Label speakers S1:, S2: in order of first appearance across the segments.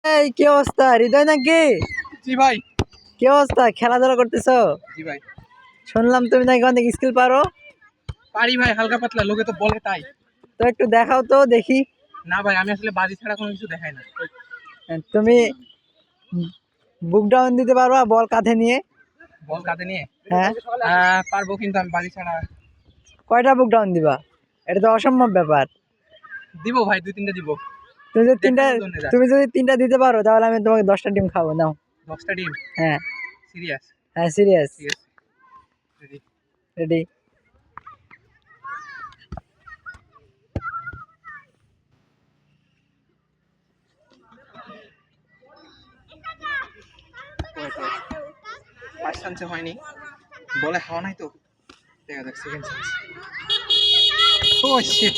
S1: এই কি অবস্থা হৃদয় নাকি?
S2: জি ভাই।
S1: কি অবস্থা, খেলাধুলা করতেছো?
S2: জি ভাই।
S1: শুনলাম তুমি নাকি অনেক স্কিল পারো।
S2: পারি ভাই, হালকা পাতলা, লোকে তো বলে তাই।
S1: তো একটু দেখাও তো দেখি।
S2: না ভাই, আমি আসলে বাজি ছাড়া কোনো কিছু দেখাই না।
S1: তুমি বুক ডাউন দিতে পারবা বল কাঁধে নিয়ে?
S2: বল কাঁধে নিয়ে?
S1: হ্যাঁ
S2: পারবো, কিন্তু আমি বাজি ছাড়া।
S1: কয়টা বুক ডাউন দিবা? এটা তো অসম্ভব ব্যাপার।
S2: দিব ভাই, 2-3টা দিব।
S1: তুমি যদি তিনটা
S2: দেখানোর জন্য just।
S1: তুমি যদি তিনটা দিতে পারো তাহলে আমি তোমাকে 10টা ডিম খাবো, নাও।
S2: 10টা ডিম?
S1: হ্যাঁ
S2: সিরিয়াস?
S1: হ্যাঁ সিরিয়াস।
S2: ঠিক আছে, ready?
S1: রেডি।
S2: ফার্স্ট চান্সে হয়নি, বলে খাওয়া নাই তো, দেখা যাক সেকেন্ড চান্স। ও শিট!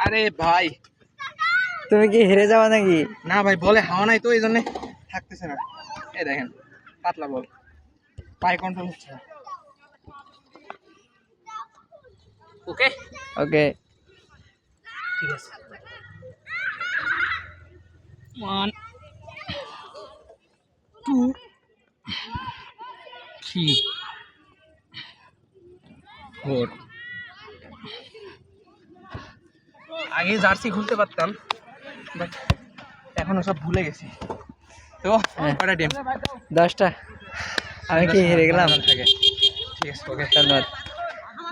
S2: আরে ভাই,
S1: তুমি কি হেরে যাবা নাকি?
S2: না ভাই, বলে হাওয়া নাই তো, এই জন্য থাকতেছে না। এই দেখেন, পাতলা বল, পায়ে কন্ট্রোল হচ্ছে না। ওকে
S1: ওকে।
S2: ঠিক আছে। 1 2 3 4। আগে জার্সি খুলতে পারতাম, বাট এখন সব ভুলে গেছি। তো কয়টা ডিম?
S1: 10টা। আমি কি হেরে গেলাম?
S2: ঠিক আছে, ওকে,
S1: ধন্যবাদ।